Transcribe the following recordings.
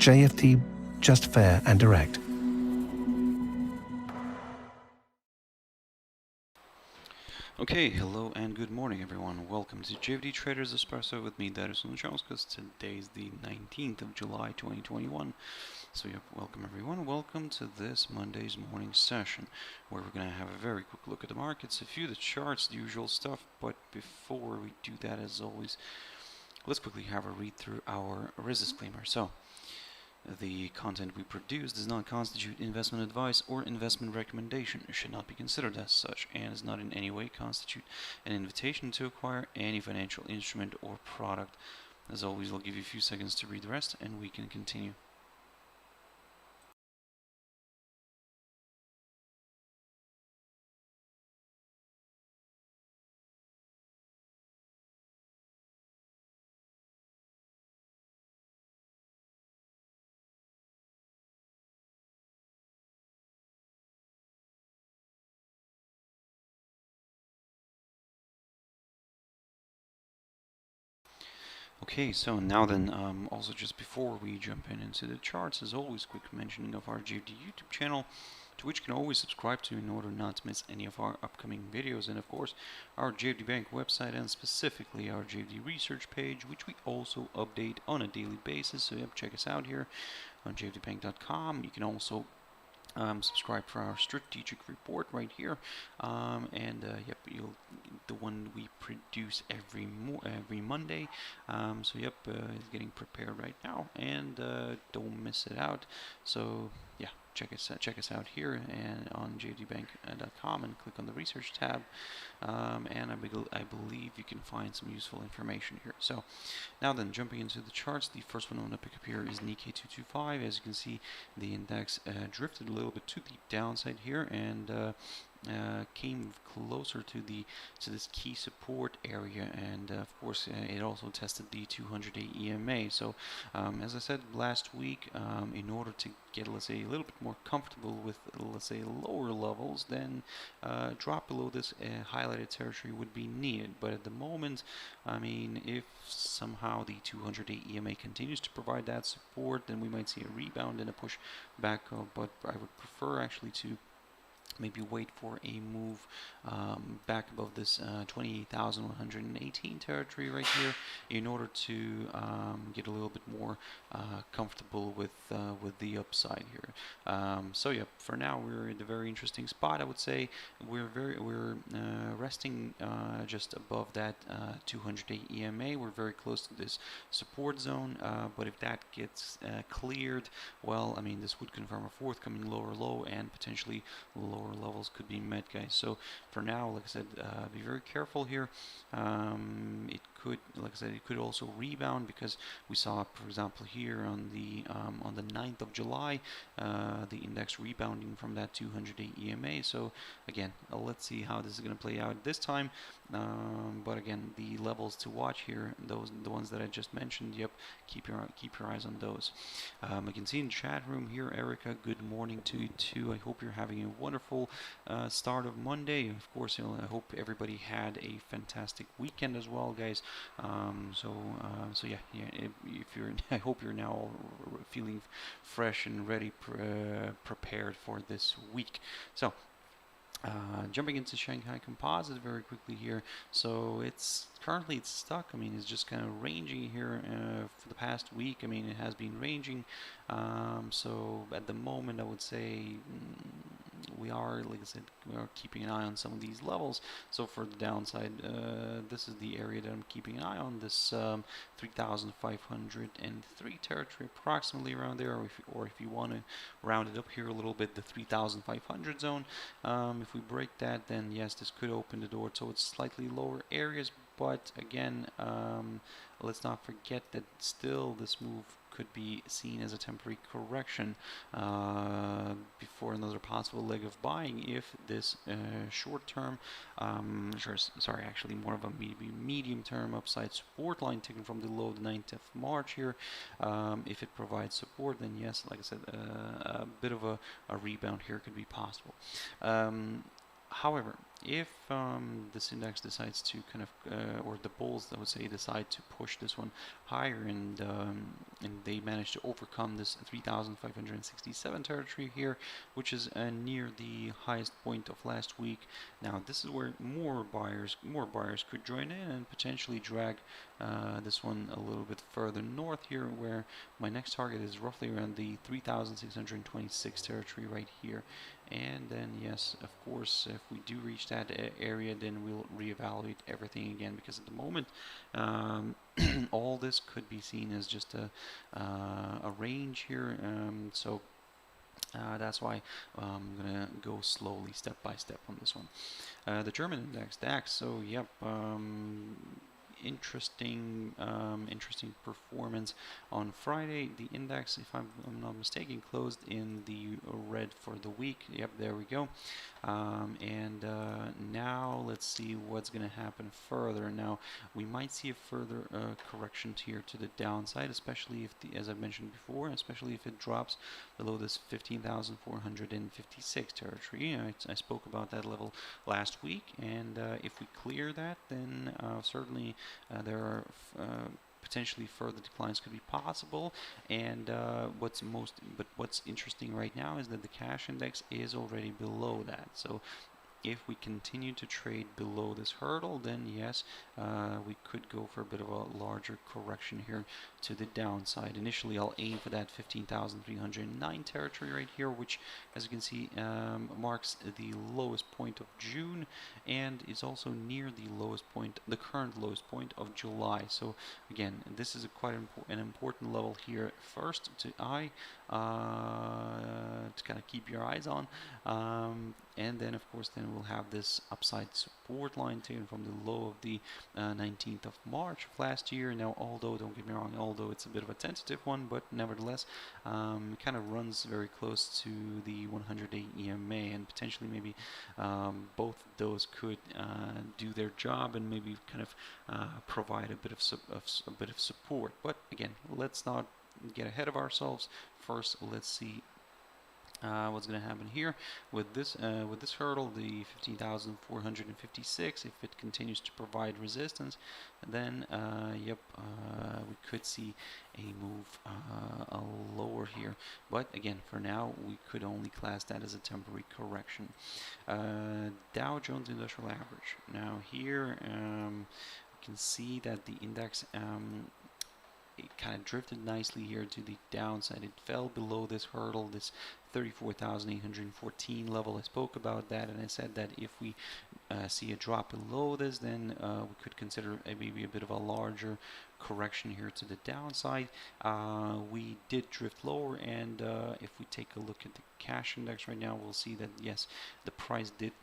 JFD, just fair and direct. Okay, hello and good morning everyone. Welcome to JFD Traders Espresso with me, Darius Anucauskas. Today is the 19th of July 2021. So yeah, welcome everyone. Welcome to this Monday's morning session where we're going to have a very quick look at the markets, a few of the charts, the usual stuff. But before we do that, as always, let's quickly have a read through our risk disclaimer. So, the content we produce does not constitute investment advice or investment recommendation. It should not be considered as such and does not in any way constitute an invitation to acquire any financial instrument or product. As always, I'll give you a few seconds to read the rest and we can continue. Okay, so now then, also just before we jump into the charts, as always, quick mentioning of our JFD YouTube channel, to which you can always subscribe to in order not to miss any of our upcoming videos, and of course, our JFD Bank website and specifically our JFD research page, which we also update on a daily basis. So yep, check us out here on jfdbank.com. You can also subscribe for our strategic report right here, yep, the one we produce every Monday. So yep, it's getting prepared right now, and don't miss it out. So yeah, check us out here and on jfdbank.com and click on the research tab, and I believe you can find some useful information here. So now then, jumping into the charts, the first one I want to pick up here is Nikkei 225. As you can see, the index drifted a little bit to the downside here and came closer to this key support area, and of course it also tested the 200-day EMA. So as I said last week, in order to get, let's say, a little bit more comfortable with, let's say, lower levels, then drop below this highlighted territory would be needed. But at the moment, I mean, if somehow the 200-day EMA continues to provide that support, then we might see a rebound and a push back up. But I would prefer actually to maybe wait for a move back above this 28,118 territory right here in order to get a little bit more comfortable with the upside here. So yeah, for now we're in a very interesting spot. I would say we're resting just above that 200-day EMA. We're very close to this support zone, but if that gets cleared, well, I mean, this would confirm a forthcoming lower low and potentially lower levels could be met, guys. So for now, like I said, be very careful here. It could, like I said, it could also rebound, because we saw, for example, here on the 9th of July, the index rebounding from that 200-day EMA. So again, let's see how this is going to play out this time. But again, the levels to watch here, the ones that I just mentioned, yep, keep your eyes on those. I can see in the chat room here, Erica, good morning to you too. I hope you're having a wonderful start of Monday. Of course, I hope everybody had a fantastic weekend as well, guys. So yeah, if you're, I hope you're now feeling fresh and ready, prepared for this week. So jumping into Shanghai Composite very quickly here. So it's currently stuck. I mean, it's just kind of ranging here for the past week. I mean, it has been ranging. So at the moment, I would say we are, like I said, we are keeping an eye on some of these levels. So for the downside, this is the area that I'm keeping an eye on, this 3,503 territory, approximately around there, or if you want to round it up here a little bit, the 3,500 zone. If we break that, then yes, this could open the door towards slightly lower areas. But again, let's not forget that still this move could be seen as a temporary correction before another possible leg of buying if this short-term, actually more of a medium-term upside support line taken from the low of the 9th of March here. If it provides support, then yes, like I said, a bit of a rebound here could be possible. However, if this index decides to kind of, or the bulls, I would say, decide to push this one higher and and they managed to overcome this 3,567 territory here, which is near the highest point of last week. Now this is where more buyers could join in and potentially drag this one a little bit further north here, where my next target is roughly around the 3,626 territory right here. And then yes, of course, if we do reach that area, then we'll reevaluate everything again, because at the moment all this could be seen as just a range here. So that's why I'm gonna go slowly, step by step on this one. The German index, DAX. So yep, interesting performance on Friday. The index, if I'm not mistaken, closed in the red for the week. Yep, there we go. And now let's see what's going to happen further. Now we might see a further correction here to the downside, especially if as I mentioned before, especially if it drops below this 15,456 territory. I spoke about that level last week, and if we clear that, then certainly there are potentially further declines could be possible. And what's interesting right now is that the cash index is already below that. So if we continue to trade below this hurdle, then yes, we could go for a bit of a larger correction here to the downside. Initially, I'll aim for that 15,309 territory right here, which, as you can see, marks the lowest point of June and is also near the lowest point, the current lowest point of July. So again, this is quite an important level here. First, to kind of keep your eyes on, and then of course then we'll have this upside support line taken from the low of the 19th of March of last year. Now, although, don't get me wrong, although it's a bit of a tentative one, but nevertheless it kind of runs very close to the 100-day EMA, and potentially maybe both of those could do their job and maybe kind of provide a bit of support. But again, let's not get ahead of ourselves. First, let's see what's going to happen here with this hurdle, the 15,456. If it continues to provide resistance, then yep, we could see a move lower here. But again, for now, we could only class that as a temporary correction. Dow Jones Industrial Average. Now here, you can see that the index it kind of drifted nicely here to the downside. It fell below this hurdle, this 34,814 level. I spoke about that, and I said that if we see a drop below this, then we could consider maybe a bit of a larger correction here to the downside. We did drift lower, and if we take a look at the cash index right now, we'll see that yes, the price did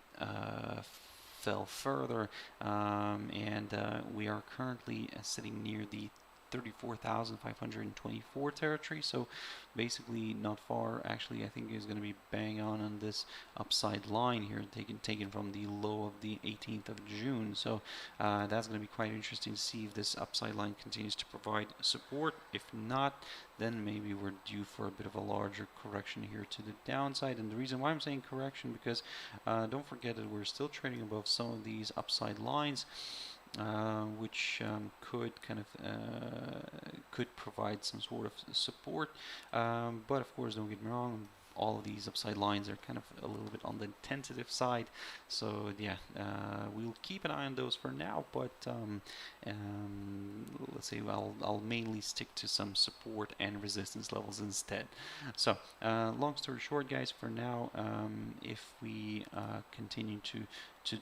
fell further, and we are currently sitting near the 34,524 territory, so basically not far. Actually, I think is going to be bang on this upside line here, taken from the low of the 18th of June. So that's going to be quite interesting to see if this upside line continues to provide support. If not, then maybe we're due for a bit of a larger correction here to the downside. And the reason why I'm saying correction, because don't forget that we're still trading above some of these upside lines, which could kind of could provide some sort of support, but of course, don't get me wrong, all of these upside lines are kind of a little bit on the tentative side. So yeah, we'll keep an eye on those for now, but let's say I'll mainly stick to some support and resistance levels instead. So long story short, guys, for now, if we continue to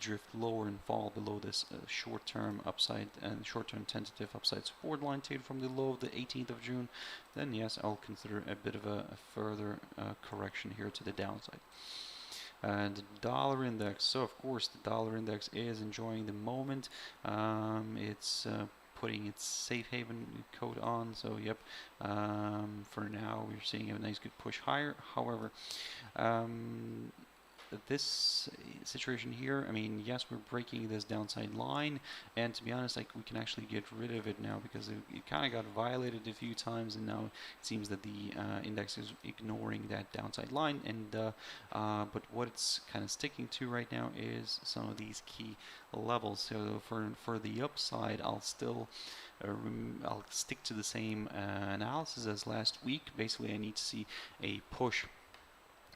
drift lower and fall below this short-term upside and short-term tentative upside support line taken from the low of the 18th of June, then yes, I'll consider a bit of a further correction here to the downside. The dollar index. So of course the dollar index is enjoying the moment. It's putting its safe haven coat on. So yep, for now we're seeing a nice good push higher. However, this situation here, I mean, yes, we're breaking this downside line, and to be honest, like, we can actually get rid of it now because it kind of got violated a few times, and now it seems that the index is ignoring that downside line. And but what it's kind of sticking to right now is some of these key levels. So for the upside, I'll still I'll stick to the same analysis as last week. Basically, I need to see a push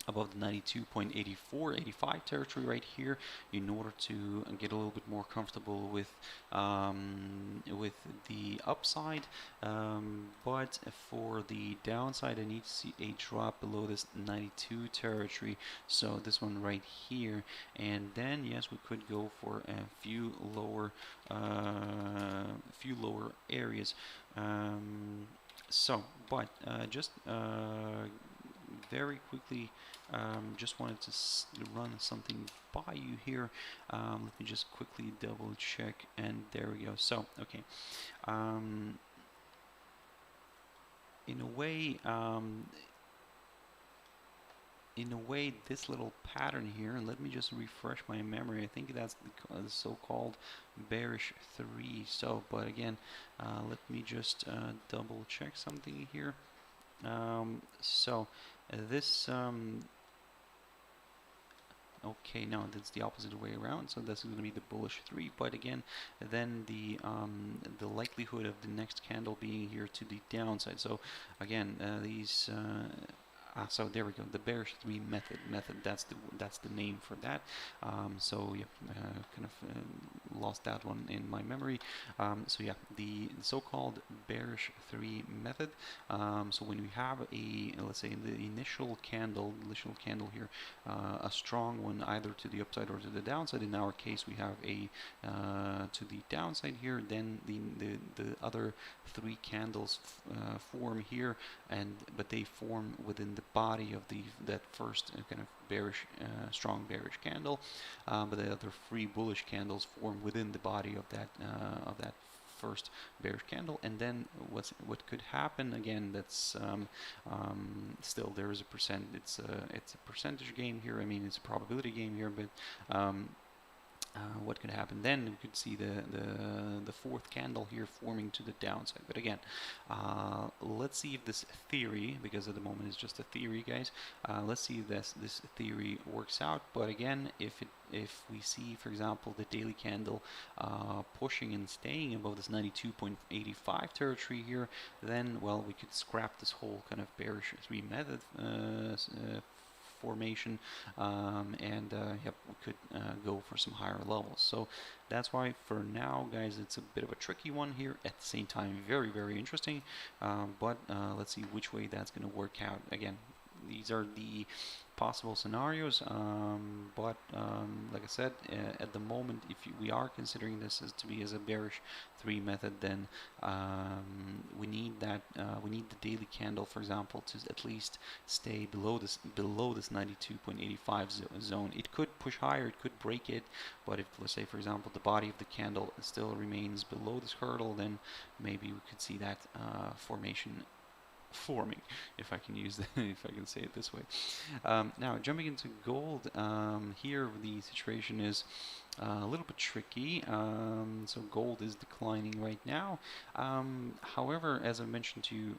above the 92.84, 85 territory right here in order to get a little bit more comfortable with the upside. But for the downside, I need to see a drop below this 92 territory. So this one right here, and then yes, we could go for a few lower areas. But just very quickly, just wanted to run something by you here. Let me just quickly double check, and there we go. So, okay. In a way, this little pattern here, and let me just refresh my memory. I think that's the so-called bearish 3. So, but again, let me just double check something here. This okay, now that's the opposite way around, so this is going to be the bullish 3, but again, then the likelihood of the next candle being here to the downside. So again, these so there we go, the bearish 3 method. That's the name for that. So yeah, kind of lost that one in my memory. So yeah, the so-called bearish 3 method. So when we have a, let's say, in the initial candle here, a strong one either to the upside or to the downside. In our case, we have a to the downside here. Then the other 3 candles form here, but they form within the body of that first kind of bearish, strong bearish candle, but the other 3 bullish candles form within the body of that first bearish candle. And then what could happen again? That's still there is a percent. It's a percentage game here. I mean, it's a probability game here, but what could happen then? We could see the 4th candle here forming to the downside. But again, let's see if this theory, because at the moment it's just a theory, guys. Let's see if this theory works out. But again, if we see, for example, the daily candle pushing and staying above this 92.85 territory here, then well, we could scrap this whole kind of bearish 3 method formation, and yep, we could go for some higher levels. So that's why for now, guys, it's a bit of a tricky one here. At the same time, very, very interesting. But let's see which way that's going to work out. Again, these are the possible scenarios, but like I said, at the moment, if we are considering this as to be as a bearish 3 method, then we need that we need the daily candle, for example, to at least stay below this 92.85 zone. It could push higher, it could break it, but if, let's say, for example, the body of the candle still remains below this hurdle, then maybe we could see that forming, if I can use that, if I can say it this way. Now jumping into gold, here the situation is a little bit tricky. So gold is declining right now. However, as I mentioned to you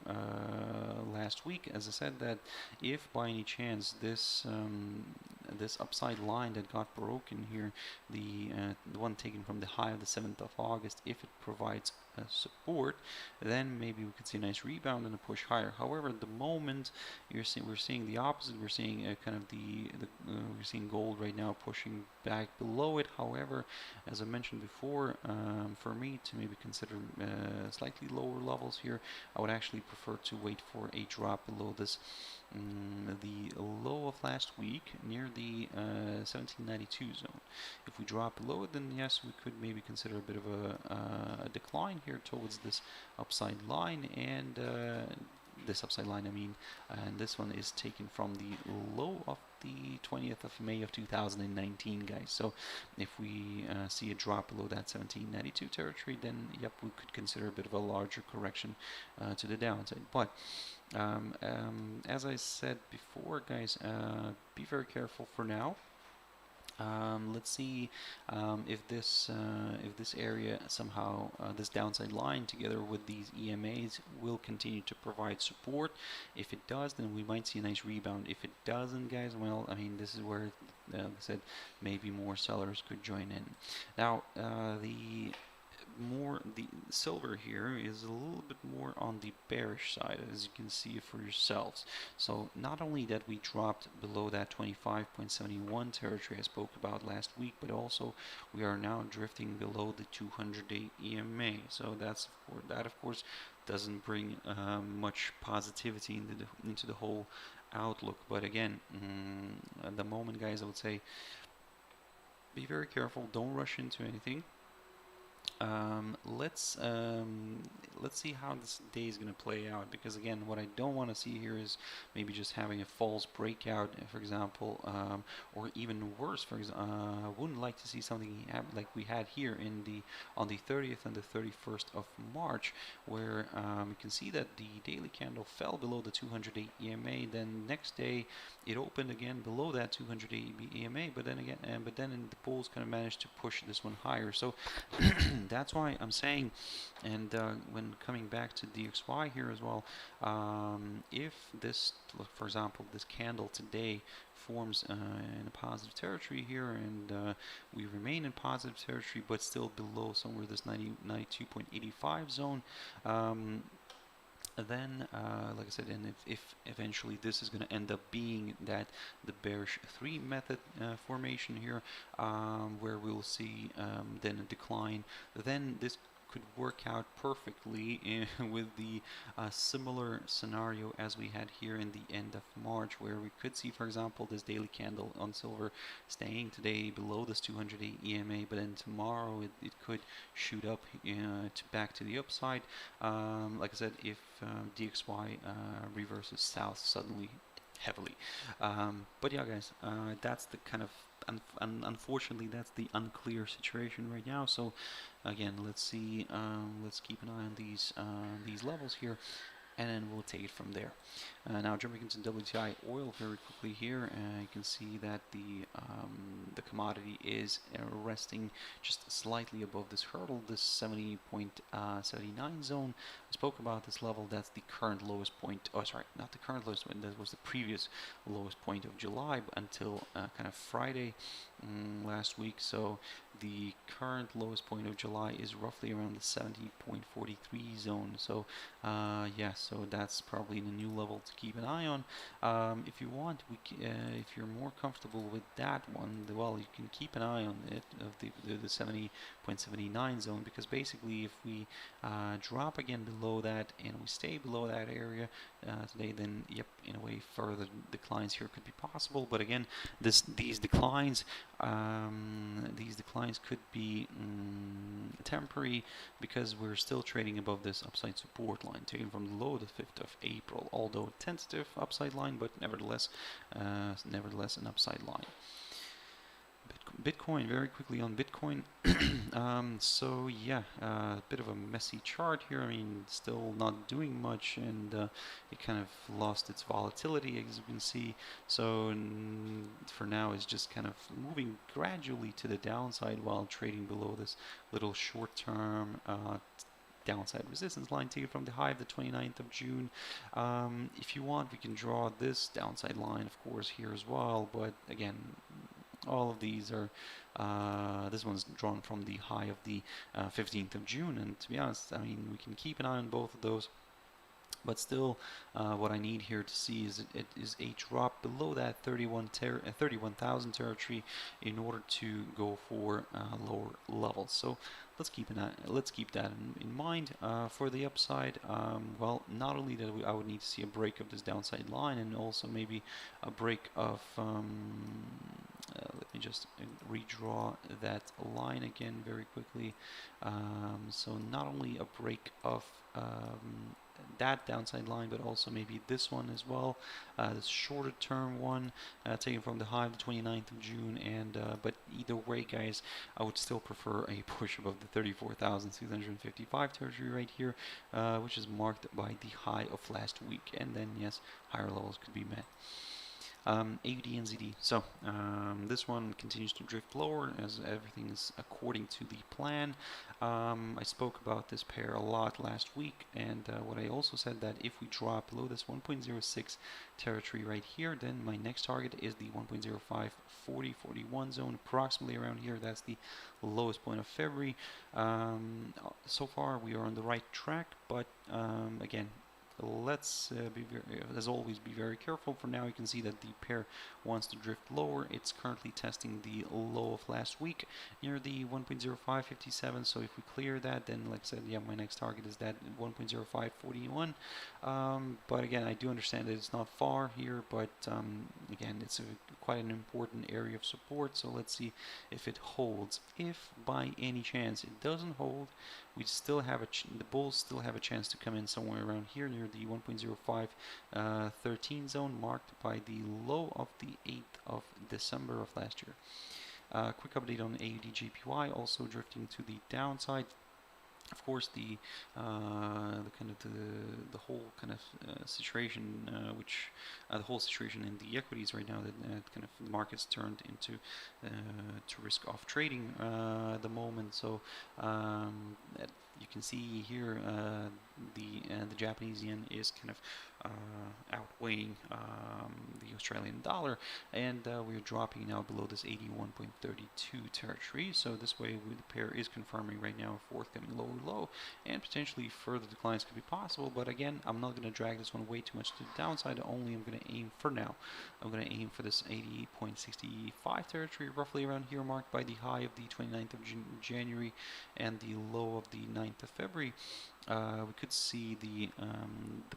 last week, as I said, that if by any chance this this upside line that got broken here, the one taken from the high of the 7th of August, if it provides support, then maybe we could see a nice rebound and a push higher. However, at the moment, we're seeing the opposite. We're seeing kind of we're seeing gold right now pushing back below it. However, as I mentioned before, for me to maybe consider slightly lower levels here, I would actually prefer to wait for a drop below this the low of last week near the 1792 zone. If we drop below it, then yes, we could maybe consider a bit of a decline here towards this upside line, and this upside line, I mean, and this one is taken from the low of the 20th of May of 2019, guys. So if we see a drop below that 1792 territory, then yep, we could consider a bit of a larger correction to the downside. But as I said before, guys, be very careful for now. Let's see if this area somehow this downside line together with these EMAs will continue to provide support. If it does, then we might see a nice rebound. If it doesn't, guys, well, I mean, this is where, like I said, maybe more sellers could join in. Now, the silver here is a little bit more on the bearish side, as you can see for yourselves. So not only that we dropped below that 25.71 territory I spoke about last week, but also we are now drifting below the 200-day EMA. So that of course doesn't bring much positivity into the whole outlook. But again, at the moment, guys, I would say be very careful. Don't rush into anything. Let's see how this day is going to play out, because again, what I don't want to see here is maybe just having a false breakout, for example, or even worse, for example, I wouldn't like to see something like we had here on the 30th and the 31st of March, where you can see that the daily candle fell below the 200-day EMA. Then next day it opened again below that 200-day EMA, but then the bulls kind of managed to push this one higher. So that's why I'm saying, and when coming back to DXY here as well, if this, for example, this candle today forms in a positive territory here, and we remain in positive territory, but still below somewhere this 92.85 zone, then, like I said, and if eventually this is going to end up being that the bearish 3 method formation here, where we'll see then a decline, then this could work out perfectly with the similar scenario as we had here in the end of March, where we could see, for example, this daily candle on silver staying today below this 200-day EMA, but then tomorrow it could shoot up back to the upside. Like I said, if DXY reverses south suddenly heavily. But yeah, guys, that's the kind of unfortunately that's the unclear situation right now. So again, let's see, let's keep an eye on these levels here, and then we'll take it from there. Now jumping into WTI oil very quickly here, you can see that the commodity is resting just slightly above this hurdle, this 70.79 zone. I spoke about this level. That's the current lowest point. Oh, sorry, not the current lowest point. That was the previous lowest point of July until kind of Friday last week. So the current lowest point of July is roughly around the 70.43 zone. So yeah, so that's probably the new level to keep an eye on. If you want, if you're more comfortable with that one, well, you can keep an eye on it of the 70.79 zone, because basically if we drop again below that and we stay below that area today, then yep, in a way further declines here could be possible. But again, these declines could be temporary, because we're still trading above this upside support line taken from the low of the 5th of April, although tentative upside line, but nevertheless an upside line. Bitcoin, very quickly on Bitcoin. So yeah, a bit of a messy chart here. I mean, still not doing much, and it kind of lost its volatility, as you can see. So for now, it's just kind of moving gradually to the downside while trading below this little short-term downside resistance line taken from the high of the 29th of June. If you want, we can draw this downside line, of course, here as well. But again, all of these are, this one's drawn from the high of the 15th of June, and to be honest, I mean, we can keep an eye on both of those. But still, what I need here to see is a drop below that 31,000 territory in order to go for lower levels. So let's keep that in mind for the upside. Well, not only that I would need to see a break of this downside line, and also maybe a break of let me just redraw that line again very quickly. So not only a break of that downside line, but also maybe this one as well, this shorter term one taken from the high of the 29th of June. And but either way, guys, I would still prefer a push above the 34,655 territory right here, which is marked by the high of last week, and then yes, higher levels could be met. AUD NZD. So this one continues to drift lower as everything is according to the plan. I spoke about this pair a lot last week, and what I also said that if we drop below this 1.06 territory right here, then my next target is the 1.0540-41 zone, approximately around here. That's the lowest point of February. So far we are on the right track, but again, let's as always, be very careful. For now, you can see that the pair wants to drift lower. It's currently testing the low of last week near the 1.0557. So if we clear that, then like I said, yeah, my next target is that 1.0541. But again, I do understand that it's not far here, but again, it's quite an important area of support. So let's see if it holds. If by any chance it doesn't hold, we still have the bulls still have a chance to come in somewhere around here near the 1.0513 zone, marked by the low of the 8th of December of last year. Quick update on AUD JPY, also drifting to the downside. Of course, the whole kind of situation, the whole situation in the equities right now, that kind of the market's turned into to risk-off trading at the moment. So you can see here the Japanese yen is kind of outweighing the Australian dollar, and we're dropping now below this 81.32 territory. So this way, the pair is confirming right now a forthcoming lower low, and potentially further declines could be possible. But again, I'm not going to drag this one way too much to the downside. Only I'm going to aim for now. I'm going to aim for this 88.65 territory, roughly around here, marked by the high of the 29th of January and the low of the 9th of February. We could see the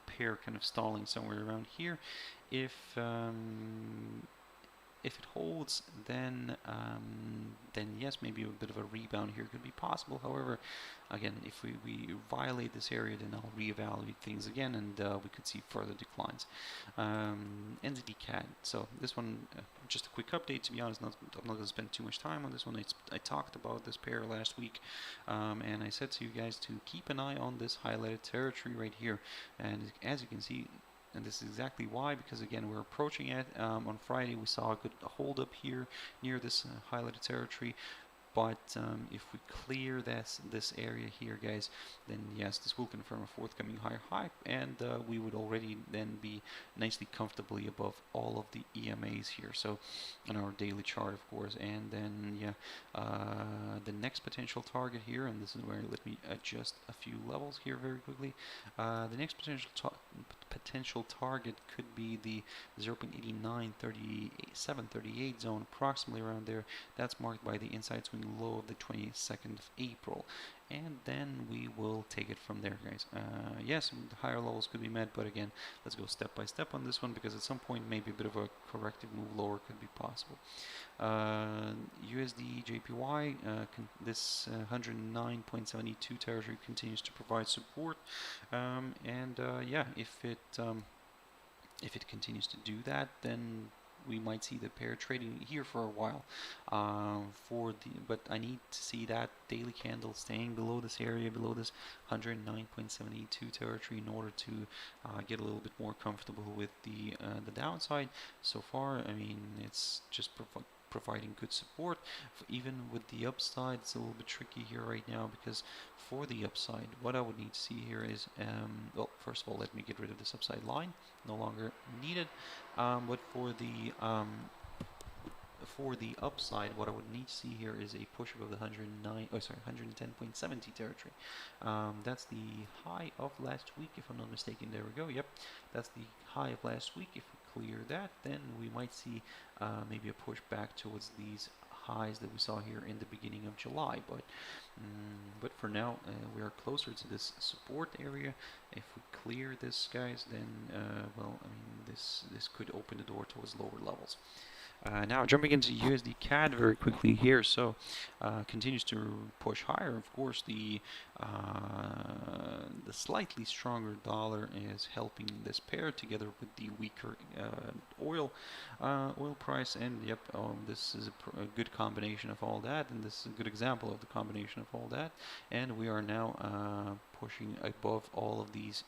pair kind of stalling somewhere around here. If it holds, then yes, maybe a bit of a rebound here could be possible. However, again, if we violate this area, then I'll reevaluate things again, and we could see further declines. NZD CAD. So this one, just a quick update. To be honest, I'm not going to spend too much time on this one. I talked about this pair last week, and I said to you guys to keep an eye on this highlighted territory right here. And as you can see, and this is exactly why, because again, we're approaching it. On Friday, we saw a good hold up here near this highlighted territory. But if we clear this area here, guys, then yes, this will confirm a forthcoming higher high, and we would already then be nicely comfortably above all of the EMAs here. So on our daily chart, of course, and then yeah, the next potential target here, and this is where let me adjust a few levels here very quickly. The next potential target could be the 0.893738 zone, approximately around there. That's marked by the inside swing low of the 22nd of April, and then we will take it from there, guys. Yes, the higher levels could be met, but again, let's go step by step on this one, because at some point maybe a bit of a corrective move lower could be possible. USD JPY, this 109.72 territory continues to provide support, and yeah, if it continues to do that, then we might see the pair trading here for a while. But I need to see that daily candle staying below this area, below this 109.72 territory, in order to get a little bit more comfortable with the downside. So far, I mean, it's just providing good support. Even with the upside, it's a little bit tricky here right now, because for the upside, what I would need to see here is, well, first of all, let me get rid of this upside line, no longer needed. But for the upside, what I would need to see here is a push above the 110.70 territory. That's the high of last week, if I'm not mistaken. There we go. Yep, that's the high of last week. If we clear that, then we might see maybe a push back towards these highs that we saw here in the beginning of July. But for now, we are closer to this support area. If we clear this, guys, then well, I mean, this could open the door towards lower levels. Now jumping into USD CAD very quickly here, so continues to push higher. Of course, the slightly stronger dollar is helping this pair, together with the weaker oil price, and yep, this is a good combination of all that, and this is a good example of the combination of all that. And we are now pushing above all of these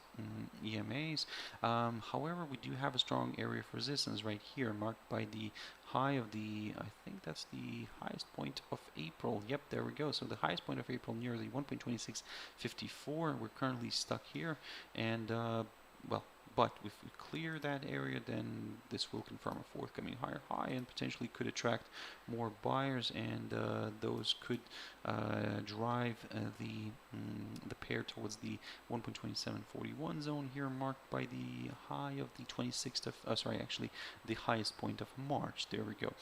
EMAs. However, we do have a strong area of resistance right here, marked by the high of the, I think that's the highest point of April. Yep, there we go. So the highest point of April, nearly 1.2654. We're currently stuck here, and well, but if we clear that area, then this will confirm a forthcoming higher high and potentially could attract more buyers, and those could drive the pair towards the 1.2741 zone here, marked by the high of the 26th of, sorry, actually the highest point of March. There we go.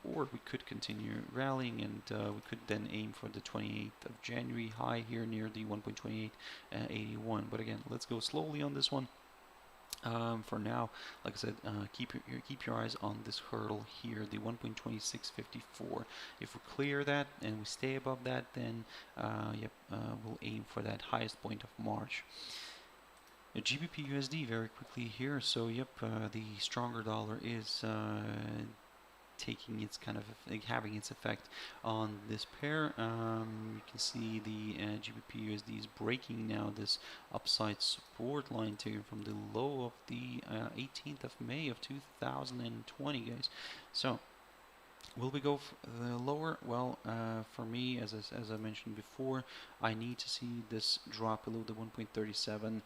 Or we could continue rallying, and we could then aim for the 28th of January high here near the 1.2881. But again, let's go slowly on this one. For now, like I said, keep your eyes on this hurdle here, the 1.2654. If we clear that and we stay above that, then we'll aim for that highest point of March. GBP USD very quickly here. So the stronger dollar is taking its kind of having its effect on this pair. You can see the GBP USD is breaking now this upside support line taken from the low of the 18th of May of 2020, guys. So will we go lower? Well, for me, as I mentioned before, I need to see this drop below the 1.37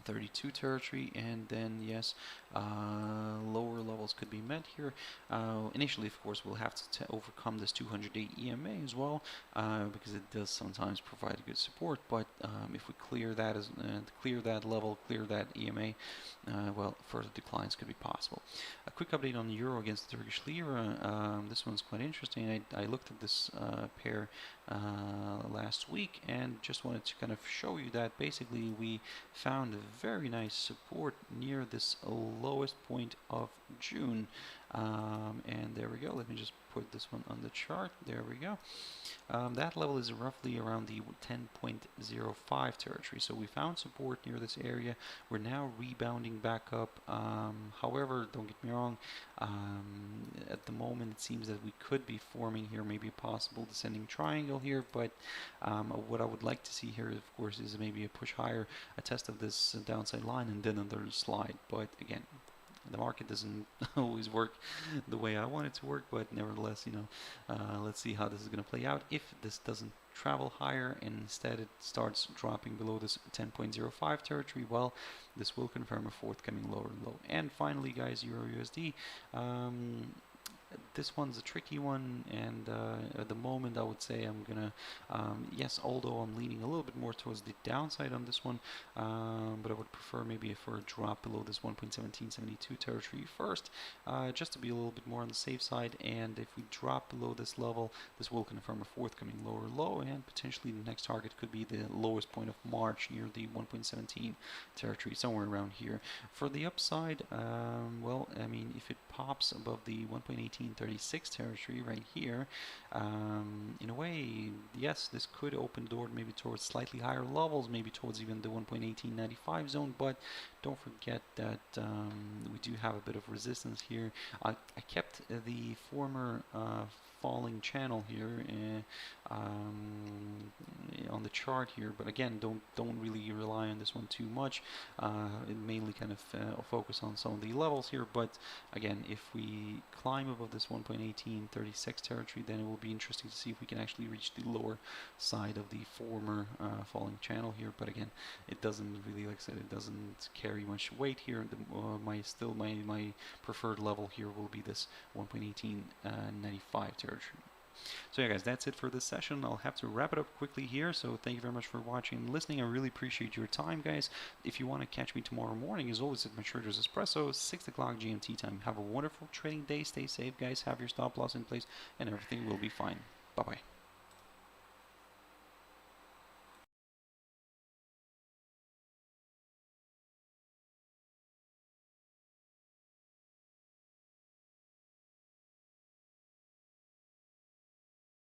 32 territory, and then yes, lower levels could be met here. Initially, of course, we'll have to overcome this 200-day EMA as well, because it does sometimes provide good support. But if we clear that level, clear that EMA, well, further declines could be possible. A quick update on the euro against the Turkish lira. This one's quite interesting. I looked at this pair last week and just wanted to kind of show you that basically we found a very nice support near this lowest point of June, and there we go. Let me just put this one on the chart. There we go. That level is roughly around the 10.05 territory, so we found support near this area. We're now rebounding back up. However, don't get me wrong, at the moment it seems that we could be forming here maybe a possible descending triangle here, but what I would like to see here, of course, is maybe a push higher, a test of this downside line, and then another slide. But again, the market doesn't always work the way I want it to work, but nevertheless, let's see how this is going to play out. If this doesn't travel higher and instead it starts dropping below this 10.05 territory, well, this will confirm a forthcoming lower low. And finally, guys, EURUSD. This one's a tricky one, and at the moment I would say I'm gonna yes, although I'm leaning a little bit more towards the downside on this one, but I would prefer maybe for a drop below this 1.1772 territory first, just to be a little bit more on the safe side. And if we drop below this level, this will confirm a forthcoming lower low, and potentially the next target could be the lowest point of March near the 1.17 territory, somewhere around here. For the upside, well, I mean, if it pops above the 1.1836 territory right here, in a way, yes, this could open the door maybe towards slightly higher levels, maybe towards even the 1.1895 zone. But don't forget that we do have a bit of resistance here. I kept the former falling channel here on the chart here, but again, don't really rely on this one too much. It mainly kind of focus on some of the levels here. But again, if we climb above this 1.1836 territory, then it will be interesting to see if we can actually reach the lower side of the former falling channel here. But again, it doesn't really, like I said, it doesn't carry much weight here. My preferred level here will be this 1.1895 territory. So yeah, guys, that's it for this session. I'll have to wrap it up quickly here. So thank you very much for watching and listening. I really appreciate your time, guys. If you want to catch me tomorrow morning, as always, at my Traders Espresso, 6 o'clock GMT time. Have a wonderful trading day. Stay safe, guys. Have your stop loss in place, and everything will be fine. Bye-bye.